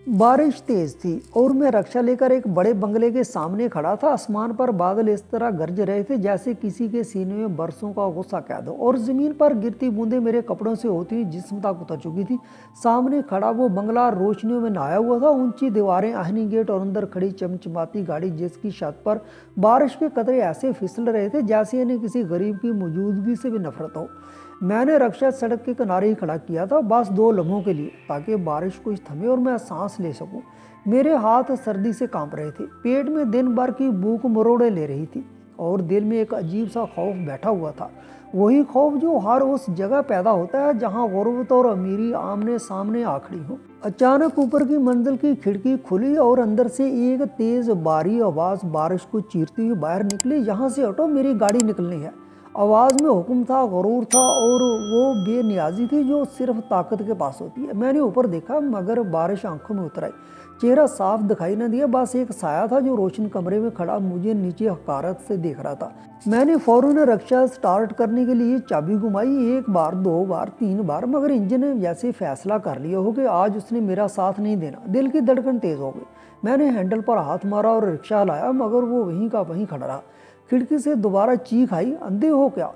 बारिश तेज थी और मैं रक्षा लेकर एक बड़े बंगले के सामने खड़ा था। आसमान पर बादल इस तरह गरज रहे थे जैसे किसी के सीने में बरसों का गुस्सा कैद हो, और जमीन पर गिरती बूंदें मेरे कपड़ों से होती हुई जिस्म तक उतर चुकी थी। सामने खड़ा वो बंगला रोशनियों में नहाया हुआ था। ऊंची दीवारें, आहनी गेट और अंदर खड़ी चमचमाती गाड़ी, जिसकी छत पर बारिश के कतरे ऐसे फिसल रहे थे जैसे इन्हें किसी गरीब की मौजूदगी से भी नफरत हो। मैंने रक्षा सड़क के किनारे ही खड़ा किया था, बस 2 लम्हों के लिए, ताकि बारिश कुछ थमे और मैं सांस ले सकूं। मेरे हाथ सर्दी से कांप रहे थे, पेट में दिन भर की भूख मरोड़े ले रही थी, और दिल में एक अजीब सा खौफ बैठा हुआ था। वही खौफ जो हर उस जगह पैदा होता है जहां गुर्बत और अमीरी आमने सामने आ खड़ी हो। अचानक ऊपर की मंजिल की खिड़की खुली और अंदर से एक तेज बारी आवाज बारिश को चीरती हुई बाहर निकली, यहाँ से हटो, मेरी गाड़ी निकलनी है। आवाज़ में हुक्म था, गुरूर था, और वो बेनियाजी थी जो सिर्फ ताकत के पास होती है। मैंने ऊपर देखा, मगर बारिश आंखों में उतर आई। चेहरा साफ दिखाई न दिया, बस एक साया था जो रोशन कमरे में खड़ा मुझे नीचे हकारत से देख रहा था। मैंने फौरन रक्षा स्टार्ट करने के लिए चाबी घुमाई, 1 बार, 2 बार, 3 बार, मगर इंजन ने जैसे फैसला कर लिया हो कि आज उसने मेरा साथ नहीं देना। दिल की धड़कन तेज हो गई। मैंने हैंडल पर हाथ मारा और रिक्शा लाया, मगर वो वहीं का वहीं खड़ा रहा। खिड़की से दोबारा चीख आई, अंधे हो क्या,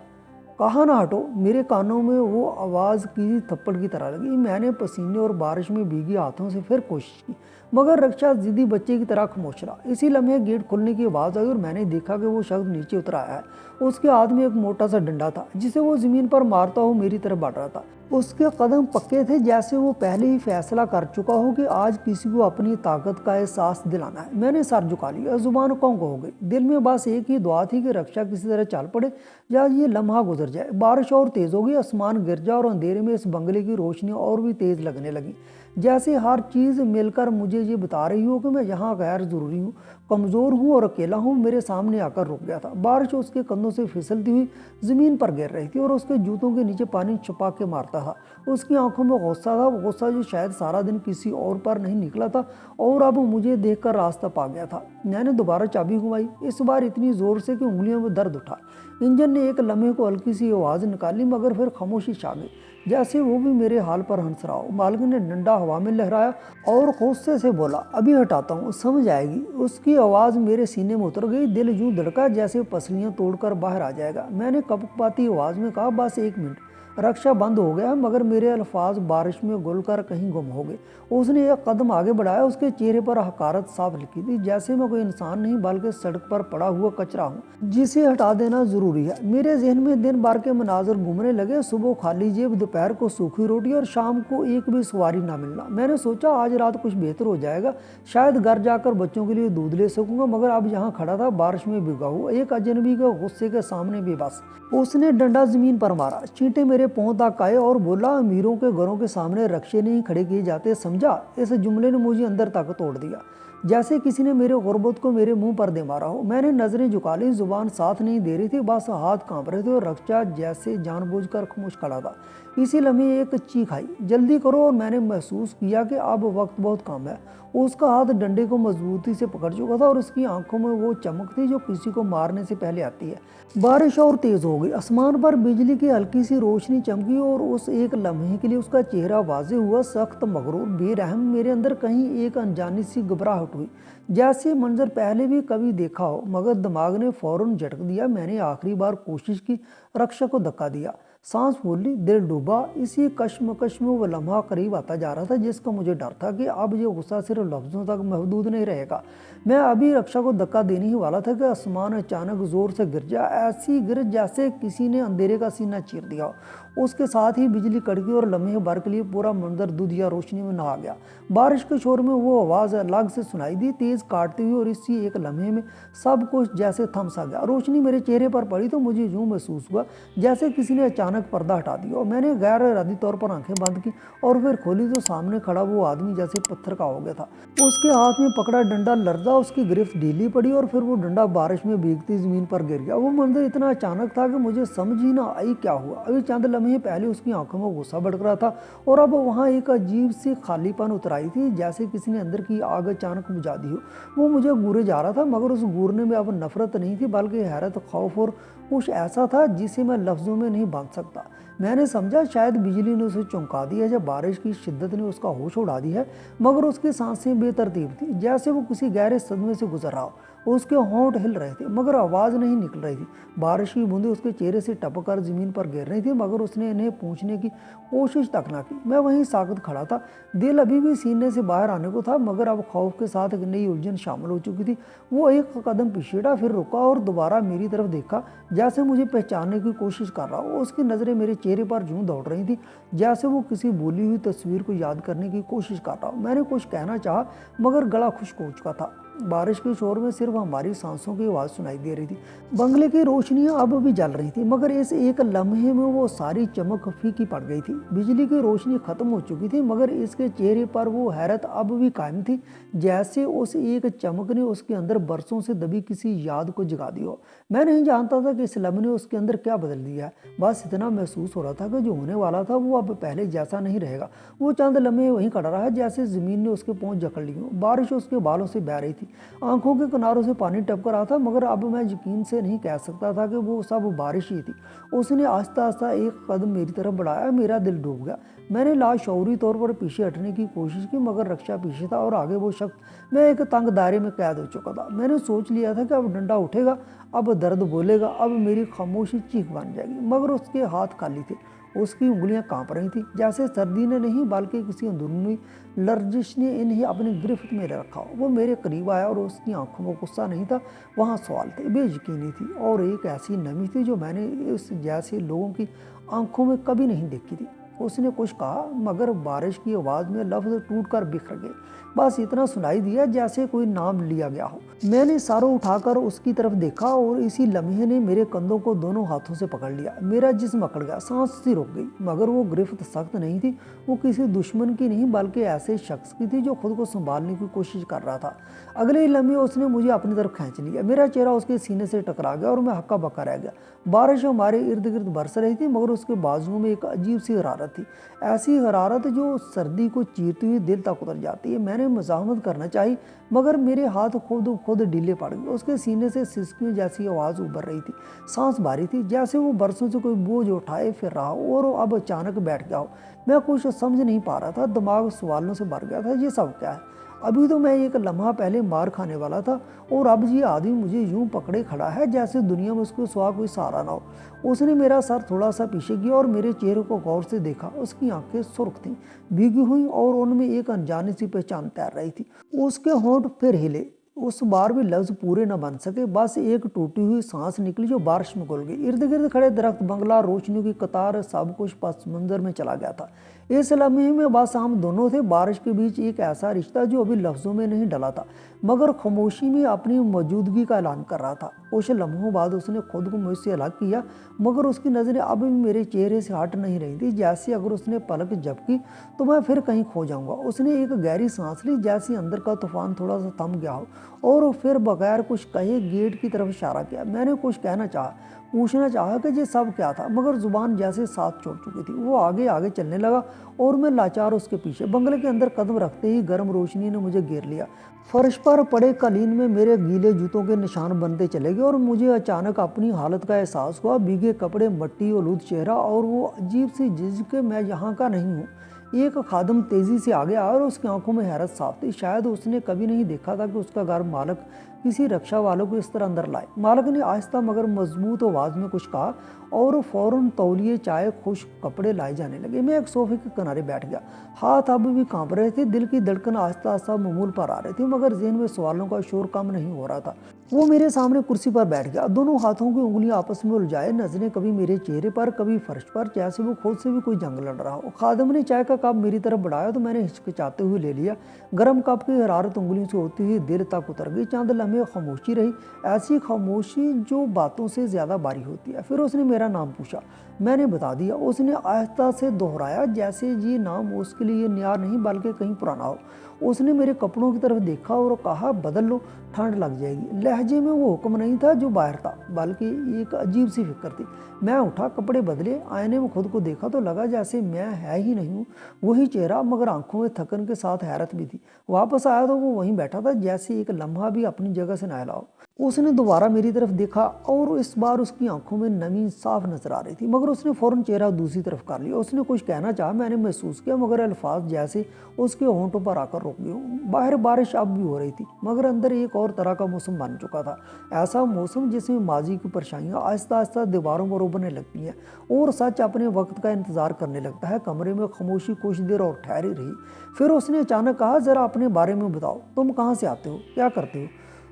कहा ना हटो। मेरे कानों में वो आवाज़ किसी थप्पड़ की तरह लगी। मैंने पसीने और बारिश में भीगी हाथों से फिर कोशिश की, मगर रक्षा जिद्दी बच्चे की तरह खामोश रहा। इसी लम्हे गेट खुलने की आवाज़ आई और मैंने देखा कि वो शख्स नीचे उतर आया है। उसके हाथ में एक मोटा सा डंडा था जिसे वो ज़मीन पर मारता हुआ मेरी तरफ बढ़ रहा था। उसके कदम पक्के थे, जैसे वो पहले ही फैसला कर चुका हो कि आज किसी को अपनी ताकत का एहसास दिलाना है। मैंने सर झुका लिया, जुबान कौं हो गई। दिल में बस एक ही दुआ थी कि रक्षा किसी तरह चल पड़े या ये लम्हा गुजर जाए। बारिश और तेज हो गई, आसमान गिर जा और अंधेरे में इस बंगले की रोशनी और भी तेज लगने लगी, जैसे हर चीज़ मिलकर मुझे ये बता रही हो कि मैं यहाँ गैर ज़रूरी हूँ, कमज़ोर हूँ और अकेला हूँ। मेरे सामने आकर रुक गया था। बारिश उसके कंधों से फिसलती हुई ज़मीन पर गिर रही थी और उसके जूतों के नीचे पानी छुपा के मारता था। उसकी आंखों में गुस्सा था, गुस्सा जो शायद सारा दिन किसी और पर नहीं निकला था और अब मुझे देखकर रास्ता पा गया था। मैंने दोबारा चाबी घुमाई, इस बार इतनी ज़ोर से कि उंगलियों में दर्द उठा। इंजन ने एक लम्हे को हल्की सी आवाज़ निकाली, मगर फिर खामोशी छा गई, जैसे वो भी मेरे हाल पर हंस रहा हो। मालिक ने डंडा हवा में लहराया और गुस्से से बोला, अभी हटाता हूँ, समझ आएगी। उसकी आवाज़ मेरे सीने में उतर गई। दिल यूं धड़का जैसे पसलियाँ तोड़कर बाहर आ जाएगा। मैंने कपकपाती आवाज़ में कहा, बस 1 मिनट। रक्षा बंद हो गया, मगर मेरे अल्फाज बारिश में घुलकर कहीं गुम हो गए। उसने एक कदम आगे बढ़ाया, उसके चेहरे पर हकारत साफ लिखी थी, जैसे मैं कोई इंसान नहीं बल्कि सड़क पर पड़ा हुआ कचरा हूँ जिसे हटा देना जरूरी है। मेरे जहन में दिन भर के मनाजर घूमने लगे, सुबह खाली जेब, दोपहर को सूखी रोटी और शाम को एक भी सवारी ना मिलना। मैंने सोचा आज रात कुछ बेहतर हो जाएगा, शायद घर जाकर बच्चों के लिए दूध ले सकूंगा, मगर अब यहाँ खड़ा था बारिश में भिगा हुआ एक अजनबी के गुस्से के सामने बेबस। उसने डंडा जमीन पर मारा, चींटे मेरे पांव तक आए और बोला, अमीरों के घरों के सामने रक्षे नहीं खड़े किए जाते, समझा। इस जुमले ने मुझे अंदर तक तोड़ दिया, जैसे किसी ने मेरे गुर्बत को मेरे मुंह पर दे मारा हो। मैंने नजरें झुका ली, जुबान साथ नहीं दे रही थी, बस हाथ कांप रहे थे और रक्षा जैसे जानबूझकर खामोश खड़ा था। इसी लम्हे एक चीख आई, जल्दी करो, और मैंने महसूस किया कि अब वक्त बहुत कम है। उसका हाथ डंडे को मजबूती से पकड़ चुका था और उसकी आंखों में वो चमक थी जो किसी को मारने से पहले आती है। बारिश और तेज हो गई, आसमान पर बिजली की हल्की सी रोशनी चमकी और उस एक लम्हे के लिए उसका चेहरा वाजे हुआ, सख्त, मगरूर, बेरहम। मेरे अंदर कहीं एक अनजानी सी घबराहट हुई, जैसे मंजर पहले भी कभी देखा हो, मगर दिमाग ने फौरन झटक दिया। मैंने आखिरी बार कोशिश की, रक्षा को धक्का दिया, सांस फूली, दिल डूबा। इसी कश्मकश में वो लम्हा करीब आता जा रहा था जिसका मुझे डर था कि अब ये गुस्सा सिर्फ लफ्जों तक महदूद नहीं रहेगा। मैं अभी रक्षा को धक्का देने ही वाला था कि आसमान अचानक जोर से गिर जा, ऐसी गिर जैसे किसी ने अंधेरे का सीना चीर दिया हो। उसके साथ ही बिजली कड़की और लम्हे भर के लिए पूरा मंजर दूध या रोशनी में नहा गया। बारिश के शोर में वो आवाज़ अलग से सुनाई दी, तेज काटती हुई, और इसी एक लम्हे में सब कुछ जैसे थम सा गया। रोशनी मेरे चेहरे पर पड़ी तो मुझे यूं महसूस हुआ जैसे किसी ने अचानक पर्दा हटा दिया, और मैंने गैर इरादी तौर पर आंखें बंद की और फिर खोली तो सामने खड़ा वो आदमी जैसे पत्थर का हो गया था। उसके हाथ में पकड़ा डंडा लर्जा, उसकी गिरफ्त ढीली पड़ी और फिर वो डंडा बारिश में भीगती जमीन पर गिर गया। वो मंजर इतना अचानक था कि मुझे समझ ही ना आई क्या हुआ। अभी चंद लम्हे पहले उसकी आंखों में गुस्सा भड़क रहा था और अब वहाँ एक अजीब सी खालीपन उतर आई थी, जैसे किसी ने अंदर की आग अचानक बुझा दी हो। वो मुझे घूरे जा रहा था, मगर उस घूरने में अब नफरत नहीं थी बल्कि हैरत, खौफ और कुछ ऐसा था जिसे मैं लफ्जों में नहीं बांध सकता। मैंने समझा शायद बिजली ने उसे चौंका दिया या बारिश की शिद्दत ने उसका होश उड़ा दिया है, मगर उसकी सांसें बेतरतीब थी, जैसे वो किसी गहरे सदमे से गुजर रहा हो। उसके होंठ हिल रहे थे मगर आवाज़ नहीं निकल रही थी। बारिश की बूंदें उसके चेहरे से टपक कर ज़मीन पर गिर रही थी, मगर उसने इन्हें पूछने की कोशिश तक ना की। मैं वहीं साकत खड़ा था। दिल अभी भी सीने से बाहर आने को था, मगर अब खौफ के साथ एक नई उलझन शामिल हो चुकी थी। वो एक कदम पीछे हटा, फिर रुका और दोबारा मेरी तरफ देखा, जैसे मुझे पहचानने की कोशिश कर रहा हो। उसकी नज़रें मेरे चेहरे पर यूं दौड़ रही थी, जैसे वो किसी भूली हुई तस्वीर को याद करने की कोशिश कर रहा हो। मैंने कुछ कहना चाहा, मगर गला खुश्क हो चुका था। बारिश के शोर में सिर्फ हमारी सांसों की आवाज़ सुनाई दे रही थी। बंगले की रोशनियां अब भी जल रही थी, मगर इस एक लम्हे में वो सारी चमक फीकी पड़ गई थी। बिजली की रोशनी खत्म हो चुकी थी, मगर इसके चेहरे पर वो हैरत अब भी कायम थी, जैसे उस एक चमक ने उसके अंदर बरसों से दबी किसी याद को जगा दी हो। मैं नहीं जानता था कि इस लम्हे ने उसके अंदर क्या बदल दिया है। बस इतना महसूस हो रहा था कि जो होने वाला था वो अब पहले जैसा नहीं रहेगा। वो चंद लम्हे वहीं खड़ा रहा, जैसे ज़मीन ने उसके पहुँच जकड़ ली हो। बारिश उसके बालों से बह रही थी, आंखों के किनारों से पानी टपक रहा था, मगर अब मैं यकीन से नहीं कह सकता था कि वो सब बारिश ही थी। उसने आस्ता आस्ता एक कदम मेरी तरफ बढ़ाया, मेरा दिल डूब गया। मैंने लाशऊरी तौर पर पीछे हटने की कोशिश की, मगर रक्षा पीछे था और आगे वो शख्स। मैं एक तंग दायरे में कैद हो चुका था। मैंने सोच लिया था कि अब डंडा उठेगा, अब दर्द बोलेगा, अब मेरी खामोशी चीख बन जाएगी, मगर उसके हाथ खाली थे। उसकी उंगलियां कांप रही थी, जैसे सर्दी ने नहीं बल्कि किसी अंदरूनी लर्जिश ने इन्हें अपनी गिरफ्त में रखा हो। वो मेरे करीब आया और उसकी आंखों में गुस्सा नहीं था, वहाँ सवाल थे, बेयकीनी थी और एक ऐसी नमी थी जो मैंने इस जैसे लोगों की आंखों में कभी नहीं देखी थी। उसने कुछ कहा, मगर बारिश की आवाज़ में लफ्ज़ टूट कर बिखर गए। बस इतना सुनाई दिया जैसे कोई नाम लिया गया हो। मैंने सारों उठाकर उसकी तरफ देखा और इसी लम्हे ने मेरे कंधों को दोनों हाथों से पकड़ लिया। मेरा जिस्म अकड़ गया, सांस सी रुक गई, मगर वो गिरफ्त सख्त नहीं थी। वो किसी दुश्मन की नहीं बल्कि ऐसे शख्स की थी जो खुद को संभालने की कोशिश कर रहा था। अगले ही लम्हे उसने मुझे अपनी तरफ खींच लिया। मेरा चेहरा उसके सीने से टकरा गया और मैं हक्का बक्का रह गया। बारिश हमारे इर्द गिर्द बरस रही थी, मगर उसके बाजुओं में एक अजीब सी हरारत थी, ऐसी हरारत जो सर्दी को चीरती हुई दिल तक उतर जाती है। मैंने मज़ाहमत करना चाहिए, मगर मेरे हाथ खुद खुद ढीले पड़ गए। उसके सीने से सिसकियों जैसी आवाज़ उभर रही थी, सांस भारी थी, जैसे वो बरसों से कोई बोझ उठाए फिर रहा हो और अब अचानक बैठ गया हो। मैं कुछ समझ नहीं पा रहा था, दिमाग सवालों से भर गया था। ये सब क्या है? अभी तो मैं एक लम्हा पहले मार खाने वाला था, और अब ये आदमी मुझे यूं पकड़े खड़ा है जैसे दुनिया में उसके सिवा कोई सहारा ना हो। उसने मेरा सर थोड़ा सा पीछे किया और मेरे चेहरे को गौर से देखा। उसकी आंखें सुर्ख थीं, भीगी हुई, और उनमें एक अनजानी सी पहचान तैर रही थी। उसके होंठ फिर हिले। उस बार भी लफ्ज़ पूरे न बन सके, बस एक टूटी हुई सांस निकली जो बारिश में घुल गई। इर्द गिर्द खड़े दरख्त, बंगला, रोशनियों की कतार, सब कुछ पस मंजर में चला गया था। इस लम्हे में बस हम दोनों थे, बारिश के बीच एक ऐसा रिश्ता जो अभी लफ्ज़ों में नहीं डला था, मगर खामोशी में अपनी मौजूदगी का ऐलान कर रहा था। कुछ लम्हों बाद उसने खुद को मुझसे अलग किया, मगर उसकी नज़रें अब भी मेरे चेहरे से हट नहीं रही थी, जैसे अगर उसने पलक झपकी तो मैं फिर कहीं खो जाऊंगा। उसने एक गहरी सांस ली, जैसे अंदर का तूफान थोड़ा सा थम गया हो, और फिर बगैर कुछ कहे गेट की तरफ इशारा किया। मैंने कुछ कहना चाहा, पूछना चाहा कि ये सब क्या था, मगर जुबान जैसे साथ छोड़ चुकी थी। वो आगे आगे चलने लगा और मैं लाचार उसके पीछे। बंगले के अंदर कदम रखते ही गर्म रोशनी ने मुझे घेर लिया। फर्श पर पड़े कालीन में मेरे गीले जूतों के निशान बनते चले गए और मुझे अचानक अपनी हालत का एहसास हुआ। भीगे कपड़े, मट्टी आलूद चेहरा और वो अजीब सी झिझक कि मैं यहाँ का नहीं हूँ। एक खादम तेजी से आगे आया और उसकी आंखों में हैरत साफ थी। शायद उसने कभी नहीं देखा था कि उसका घर मालक किसी रक्षा वालों को इस तरह अंदर लाए। मालक ने आहिस्ता मगर मजबूत आवाज़ में कुछ कहा और फौरन तौलिए, चाय, खुश कपड़े लाए जाने लगे। मैं एक सोफे के किनारे बैठ गया। हाथ अब भी कांप रहे थे, दिल की धड़कन आहिस्ता आहिस्ता मामूल पर आ रही थी, मगर ज़हन में सवालों का शोर कम नहीं हो रहा था। वो मेरे सामने कुर्सी पर बैठ गया, दोनों हाथों की उंगलियां आपस में उलझाए, नजरें कभी मेरे चेहरे पर कभी फर्श पर, जैसे वो खुद से भी कोई जंग लड़ रहा हो। खादिम ने चाय का कप मेरी तरफ बढ़ाया तो मैंने हिचकिचाते हुए ले लिया। गर्म कप की हरारत उंगलियों से होती हुई दिल तक उतर गई। चंद लम्हे खामोशी रही, ऐसी खामोशी जो बातों से ज़्यादा भारी होती है। फिर उसने मेरा नाम पूछा, मैंने बता दिया। उसने आहिस्ता से दोहराया, जैसे ये नाम उसके लिए नया नहीं बल्कि कहीं पुराना हो। उसने मेरे कपड़ों की तरफ देखा और कहा, बदल लो, ठंड लग जाएगी। लहजे में वो हुक्म नहीं था जो बाहर था, बल्कि एक अजीब सी फिक्र थी। मैं उठा, कपड़े बदले, आईने में खुद को देखा तो लगा जैसे मैं है ही नहीं हूँ। वही चेहरा, मगर आंखों में थकन के साथ हैरत भी थी। वापस आया तो वो वहीं बैठा था, जैसे एक लम्हा भी अपनी जगह से ना हिला हो। उसने दोबारा मेरी तरफ देखा और इस बार उसकी आंखों में नमी साफ नजर आ रही थी, मगर उसने फौरन चेहरा दूसरी तरफ कर लिया। उसने कुछ कहना चाहा, मैंने महसूस किया, मगर अल्फाज जैसे उसके होंठों पर आकर रुक गए। बाहर बारिश अब भी हो रही थी, मगर अंदर एक और तरह का मौसम बन चुका था। ऐसा मौसम जिसमें माजी की परेशानियां आहिस्ता आहिस्ता दीवारों पर उभरने लगती हैं और सच अपने वक्त का इंतजार करने लगता है। कमरे में खामोशी कुछ देर और ठहरी रही। फिर उसने अचानक कहा, जरा अपने बारे में बताओ, तुम कहाँ से आते हो, क्या करते हो।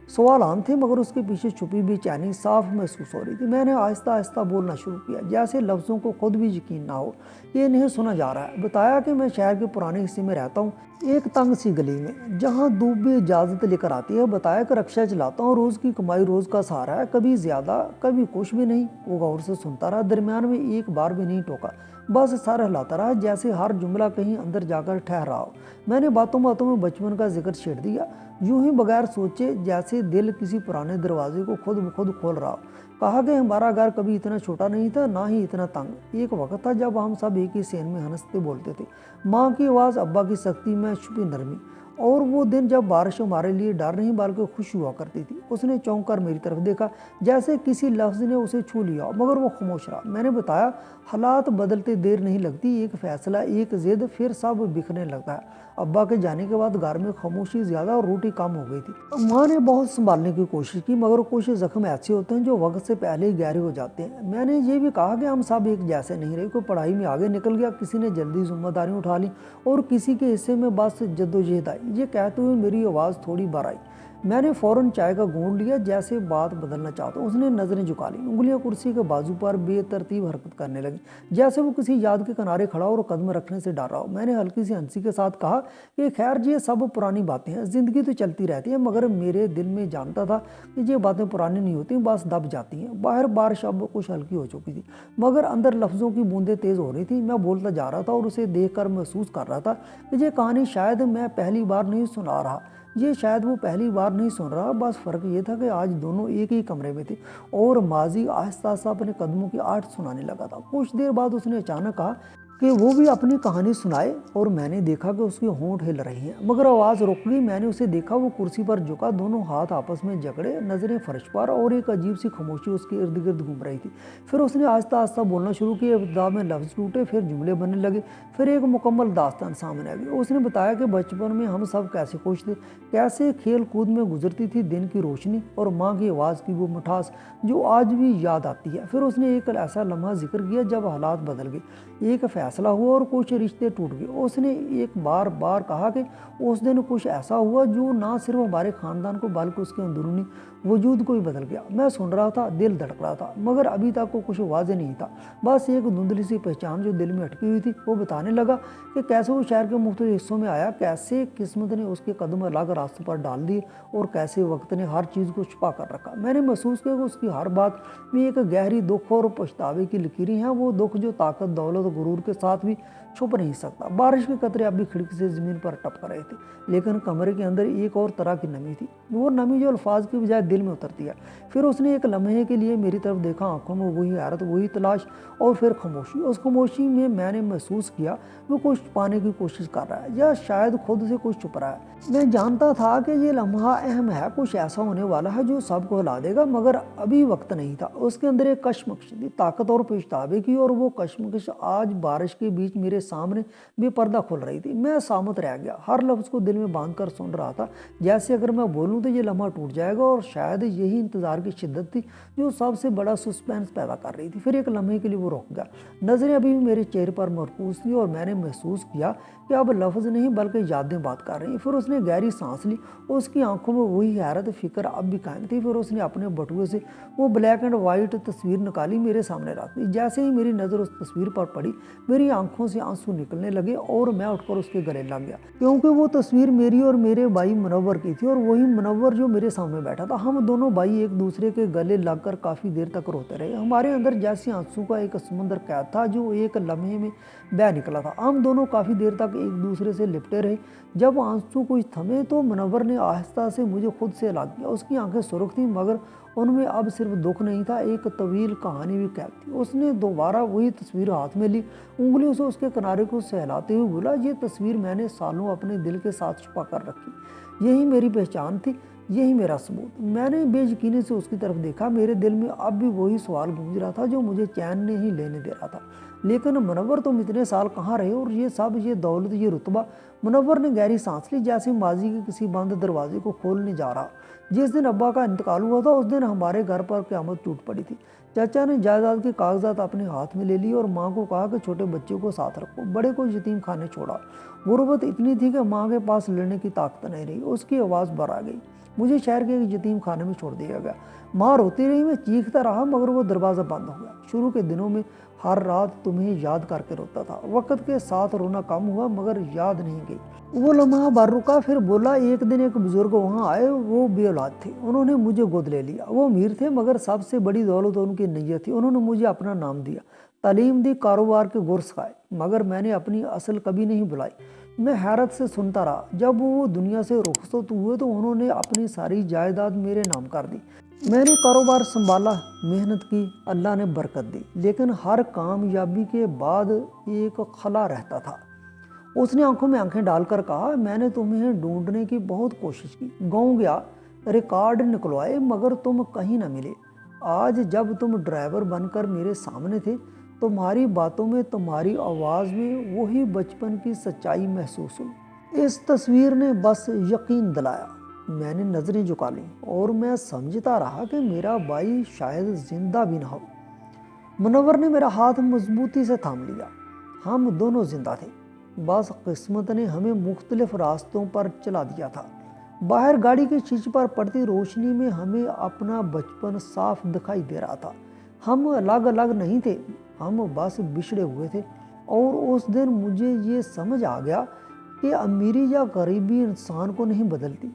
सवाल आम थे, मगर उसके पीछे छुपी बेचैनी साफ महसूस हो रही थी। मैंने आहिस्ता आहिस्ता बोलना शुरू किया, जैसे लफ्ज़ों को खुद भी यकीन ना हो ये नहीं सुना जा रहा है। बताया कि मैं शहर के पुराने हिस्से में रहता हूँ, एक तंग सी गली में, जहाँ धूप भी इजाज़त लेकर आती है। बताया कि रिक्शा चलाता हूँ, रोज़ की कमाई रोज़ का सहारा है, कभी ज़्यादा कभी कुछ भी नहीं। वो गौर से सुनता रहा, दरमियान में एक बार भी नहीं टोका, बस सर हिलाता रहा, जैसे हर जुमला कहीं अंदर जाकर ठहरा हो। मैंने बातों बातों में बचपन का जिक्र छेड़ दिया, यूं ही बगैर सोचे, जैसे दिल किसी पुराने दरवाजे को खुद ब खुद खोल रहा हो। कहा कि हमारा घर कभी इतना छोटा नहीं था, ना ही इतना तंग। एक वक्त था जब हम सब एक ही सेन में हंसते बोलते थे, माँ की आवाज़, अब्बा की सख्ती में छुपी नरमी, और वो दिन जब बारिश हमारे लिए डर नहीं बल्कि खुश हुआ करती थी। उसने चौंक कर मेरी तरफ देखा, जैसे किसी लफ्ज़ ने उसे छू लिया, मगर वो खामोश रहा। मैंने बताया, हालात बदलते देर नहीं लगती, एक फैसला, एक जिद, फिर सब बिखरने लगता है। अब्बा के जाने के बाद घर में खामोशी ज़्यादा और रोटी कम हो गई थी। माँ ने बहुत संभालने की कोशिश की, मगर कुछ जख्म ऐसे होते हैं जो वक्त से पहले ही गहरे हो जाते हैं। मैंने ये भी कहा कि हम सब एक जैसे नहीं रहे। कोई पढ़ाई में आगे निकल गया, किसी ने जल्दी जिम्मेदारी उठा ली, और किसी के हिस्से में बस जद्दोजहद आई। ये कहते हुए मेरी आवाज़ थोड़ी बार आई। मैंने फ़ौरन चाय का घूंट लिया, जैसे बात बदलना चाहता हूँ। उसने नज़रें झुका ली, उंगलियां कुर्सी के बाजू पर बेतरतीब हरकत करने लगी, जैसे वो किसी याद के किनारे खड़ा और कदम रखने से डर रहा हो। मैंने हल्की सी हंसी के साथ कहा कि खैर, ये सब पुरानी बातें हैं, ज़िंदगी तो चलती रहती है। मगर मेरे दिल में जानता था कि ये बातें पुरानी नहीं होती, बस दब जाती हैं। बाहर बारिश अब कुछ हल्की हो चुकी थी, मगर अंदर लफ्ज़ों की बूंदें तेज़ हो रही थी। मैं बोलता जा रहा था और उसे देख कर महसूस कर रहा था कि ये कहानी शायद मैं पहली बार नहीं सुना रहा, ये शायद वो पहली बार नहीं सुन रहा। बस फ़र्क ये था कि आज दोनों एक ही कमरे में थे, और माजी आहिस्ता आहिस्ता अपने कदमों की आहट सुनाने लगा था। कुछ देर बाद उसने अचानक कहा कि वो भी अपनी कहानी सुनाए, और मैंने देखा कि उसके होंठ हिल रहे हैं, मगर आवाज़ रुक गई। मैंने उसे देखा, वो कुर्सी पर झुका, दोनों हाथ आपस में जकड़े, नज़रें फर्श पर, और एक अजीब सी खामोशी उसके इर्द गिर्द घूम रही थी। फिर उसने आहिस्ता आहिस्ता बोलना शुरू किया। इब्तिदा में लफ्ज़ टूटे, फिर जुमले बनने लगे, फिर एक मुकम्मल दास्तान सामने आ गई। उसने बताया कि बचपन में हम सब कैसे खुश थे, कैसे खेल कूद में गुजरती थी दिन की रोशनी, और माँ की आवाज़ की वो मिठास जो आज भी याद आती है। फिर उसने एक ऐसा लम्हा जिक्र किया जब हालात बदल गए, एक फैसला हुआ और कुछ रिश्ते टूट गए। उसने एक बार बार कहा कि उस दिन कुछ ऐसा हुआ जो ना सिर्फ हमारे ख़ानदान को बल्कि उसके अंदरूनी वजूद को ही बदल गया। मैं सुन रहा था, दिल धड़क रहा था, मगर अभी तक वो कुछ वाज़ेह नहीं था, बस एक धुंधली सी पहचान जो दिल में अटकी हुई थी। वो बताने लगा कि कैसे वो शहर के मुख्तलिफ हिस्सों में आया, कैसे किस्मत ने उसके कदम अलग रास्तों पर डाल दिए, और कैसे वक्त ने हर चीज़ को छुपा कर रखा। मैंने महसूस किया कि उसकी हर बात में एक गहरी दुख और पछतावे की लकीरें हैं, वो दुख जो ताकत, दौलत और गुरूर के साथ भी छुप नहीं सकता। बारिश के कतरे अब भी खिड़की से ज़मीन पर टपक रहे थे, लेकिन कमरे के अंदर एक और तरह की नमी थी, वो नमी जो अल्फाज की बजाय दिल में उतरती है। फिर उसने एक लम्हे के लिए मेरी तरफ देखा, आंखों में वही हैरत, वही तलाश, और फिर खामोशी। उस खामोशी में मैंने महसूस किया वो कुछ पाने की कोशिश कर रहा है, या शायद खुद से कुछ छुप रहा है। मैं जानता था कि ये लम्हा अहम है, कुछ ऐसा होने वाला है जो सबको हिला देगा, मगर अभी वक्त नहीं था। उसके अंदर एक कश्मकश थी, ताकत और पछतावे की, और वो कश्मकश आज बारिश के बीच मेरे सामने बेपर्दा खुल रही थी। मैं सामत रह गया, हर लफ्ज़ को दिल में बांध कर सुन रहा था, जैसे अगर मैं बोलूँ तो ये लम्हा टूट जाएगा। और शायद यही इंतज़ार की शिद्दत थी जो सबसे बड़ा सस्पेंस पैदा कर रही थी। फिर एक लम्हे के लिए वो रुक गया, नज़रें अभी भी मेरे चेहरे पर मरकूज थी, और मैंने महसूस किया कि अब लफ्ज़ नहीं बल्कि यादें बात कर रही। फिर उसने गहरी सांस ली, उसकी आंखों में वही हैरत, फिक्र अब भी कायम थी। फिर उसने अपने बटुए से वो ब्लैक एंड वाइट तस्वीर निकाली, मेरे सामने रख दी। जैसे ही मेरी नज़र उस तस्वीर पर पड़ी, मेरी आंखों से आंसू निकलने लगे, और मैं उठकर उसके गले लग गया, क्योंकि वो तस्वीर मेरी और मेरे भाई मुनव्वर की थी, और वही मुनव्वर जो मेरे सामने बैठा था। हम दोनों भाई एक दूसरे के गले लगकर काफ़ी देर तक रोते रहे। हमारे अंदर जैसे आंसू का एक समुद्र कैद था जो एक लम्हे में बह निकला था। हम दोनों काफ़ी देर तक एक दूसरे से लिपटे रहे। जब आंसू कुछ थमे तो मुनव्वर ने आहिस्ता से मुझे खुद से अलग किया। उसकी आंखें सुर्ख थीं, मगर उनमें अब सिर्फ दुख नहीं था, एक तवील कहानी भी कैद थी। उसने दोबारा वही तस्वीर हाथ में ली, उंगलियों से उसके किनारे को सहलाते हुए बोला, ये तस्वीर मैंने सालों अपने दिल के साथ छुपा कर रखी। यही मेरी पहचान थी, यही मेरा सबूत। मैंने बेयकीनी से उसकी तरफ देखा। मेरे दिल में अब भी वही सवाल गूंज रहा था जो मुझे चैन नहीं लेने दे रहा था। लेकिन मुनव्वर, तुम इतने साल कहाँ रहे और ये सब, ये दौलत, ये रुतबा? मुनव्वर ने गहरी सांस ली, जैसे माजी के किसी बंद दरवाजे को खोलने जा रहा। जिस दिन अब्बा का इंतकाल हुआ था उस दिन हमारे घर पर क़यामत टूट पड़ी थी। चाचा ने जायदाद के कागजात अपने हाथ में ले लिए और माँ को कहा कि छोटे बच्चे को साथ रखो। बड़े को यतीम खाने छोड़ा। गुर्बत इतनी थी कि माँ के पास लड़ने की ताकत नहीं रही। उसकी आवाज़ भर आ गई। मुझे शहर के एक यतीम खाने में छोड़ दिया गया। माँ रोती रही, मैं चीखता रहा, मगर वो दरवाज़ा बंद हो गया। शुरू के दिनों में हर रात तुम्हें याद करके रोता था। वक्त के साथ रोना कम हुआ, मगर याद नहीं गई। वो लम्हा भर रुका, फिर बोला, एक दिन एक बुजुर्ग वहाँ आए। वो बेऔलाद थे। उन्होंने मुझे गोद ले लिया। वो अमीर थे, मगर सबसे बड़ी दौलत उनकी नीयत थी। उन्होंने मुझे अपना नाम दिया, तालीम दी, कारोबार के गुर सिखाए, मगर मैंने अपनी असल कभी नहीं बुलाई। मैं हैरत से सुनता रहा। जब वो दुनिया से रुखसत हुए तो उन्होंने अपनी सारी जायदाद मेरे नाम कर दी। मैंने कारोबार संभाला, मेहनत की, अल्लाह ने बरकत दी, लेकिन हर कामयाबी के बाद एक खला रहता था। उसने आंखों में आंखें डालकर कहा, मैंने तुम्हें ढूंढने की बहुत कोशिश की, गाँव गया, रिकॉर्ड निकलवाए, मगर तुम कहीं ना मिले। आज जब तुम ड्राइवर बनकर मेरे सामने थे, तुम्हारी बातों में, तुम्हारी आवाज़ में वही बचपन की सच्चाई महसूस हुई। इस तस्वीर ने बस यकीन दिलाया। मैंने नज़रें झुका लीं और मैं समझता रहा कि मेरा भाई शायद जिंदा भी ना हो। मुनव्वर ने मेरा हाथ मजबूती से थाम लिया। हम दोनों जिंदा थे, बस किस्मत ने हमें मुख्तलिफ रास्तों पर चला दिया था। बाहर गाड़ी के शीशे पर पड़ती रोशनी में हमें अपना बचपन साफ दिखाई दे रहा था। हम अलग अलग नहीं थे, हम बस बिछड़े हुए थे। और उस दिन मुझे ये समझ आ गया कि अमीरी या गरीबी इंसान को नहीं बदलती,